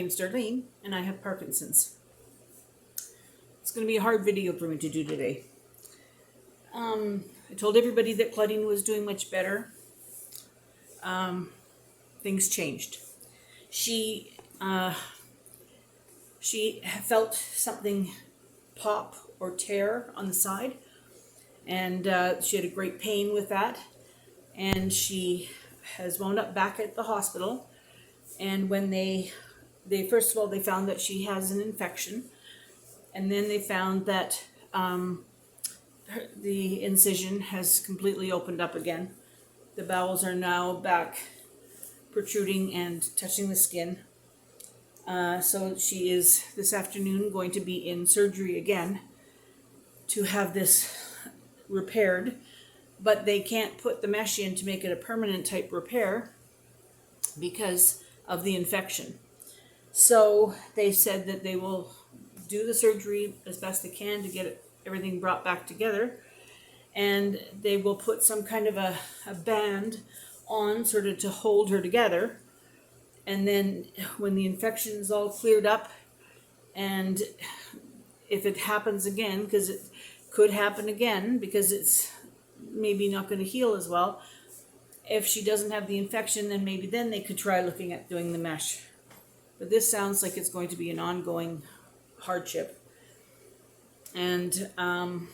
name's Darlene, and I have Parkinson's. It's going to be a hard video for me to do today. I told everybody that Claudine was doing much better. Things changed. She felt something pop or tear on the side, and she had a great pain with that, and she has wound up back at the hospital. And when they first of all, they found that she has an infection, and then they found that the incision has completely opened up again. The bowels are now back protruding and touching the skin. So she is this afternoon going to be in surgery again to have this repaired, but they can't put the mesh in to make it a permanent type repair because of the infection. So they said that they will do the surgery as best they can to get everything brought back together, and they will put some kind of a band on sort of to hold her together. And then when the infection is all cleared up, and if it happens again, because it could happen again because it's maybe not going to heal as well, if she doesn't have the infection, then maybe then they could try looking at doing the mesh. But this sounds like it's going to be an ongoing hardship. And I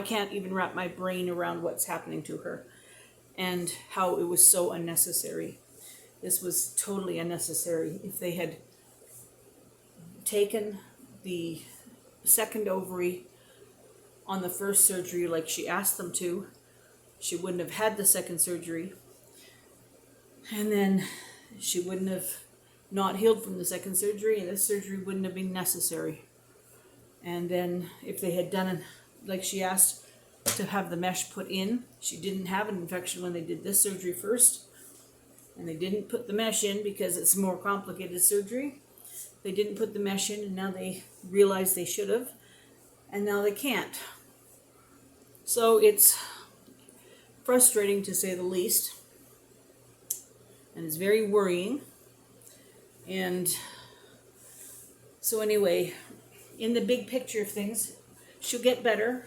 can't even wrap my brain around what's happening to her and how it was so unnecessary. This was totally unnecessary. If they had taken the second ovary on the first surgery like she asked them to, she wouldn't have had the second surgery, and then she wouldn't have not healed from the second surgery, and this surgery wouldn't have been necessary. And then if they had done it like she asked to have the mesh put in, she didn't have an infection when they did this surgery first, and they didn't put the mesh in because it's a more complicated surgery. They didn't put the mesh in, and now they realize they should have, and now they can't. So it's frustrating to say the least, and it's very worrying. And so anyway, in the big picture of things, she'll get better,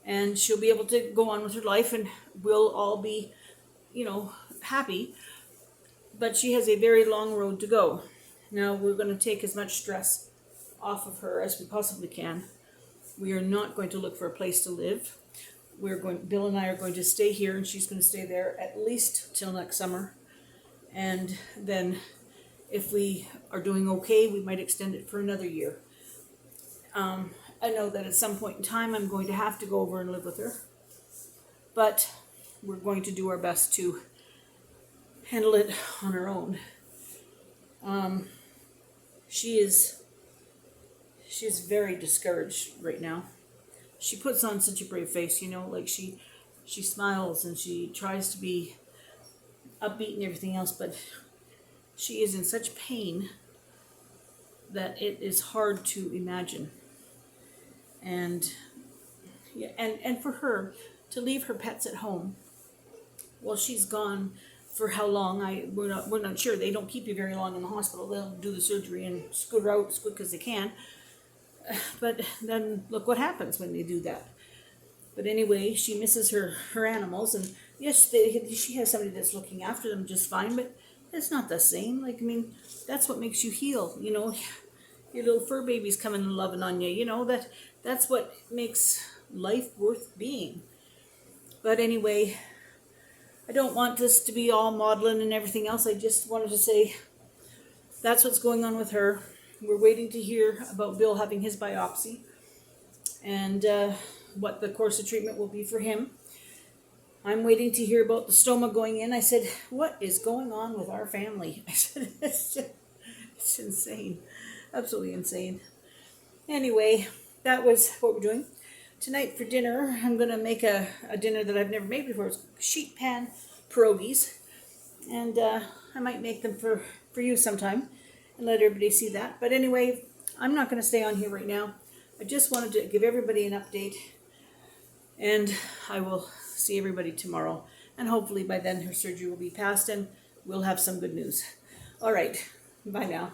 and she'll be able to go on with her life, and we'll all be, happy. But she has a very long road to go. Now we're going to take as much stress off of her as we possibly can. We are not going to look for a place to live. Bill and I are going to stay here, and she's going to stay there at least till next summer. And then if we are doing okay, we might extend it for another year. I know that at some point in time I'm going to have to go over and live with her, but we're going to do our best to handle it on our own. She's very discouraged right now. She puts on such a brave face, like she smiles and she tries to be upbeat and everything else, but she is in such pain that it is hard to imagine. And for her to leave her pets at home while she's gone for how long, we're not sure. They don't keep you very long in the hospital. They'll do the surgery and scoot her out as quick as they can. But then look what happens when they do that. But anyway, she misses her animals, and yes, she has somebody that's looking after them just fine, but it's not the same. That's what makes you heal, Your little fur baby's coming and loving on you, that's what makes life worth being. But anyway, I don't want this to be all maudlin and everything else. I just wanted to say that's what's going on with her. We're waiting to hear about Bill having his biopsy and what the course of treatment will be for him. I'm waiting to hear about the stoma going in. I said, what is going on with our family? I said, it's insane. Absolutely insane. Anyway, that was what we're doing. Tonight for dinner, I'm going to make a dinner that I've never made before. It's sheet pan pierogies. And I might make them for you sometime and let everybody see that. But anyway, I'm not going to stay on here right now. I just wanted to give everybody an update. And I will see everybody tomorrow. And hopefully by then her surgery will be passed and we'll have some good news. All right. Bye now.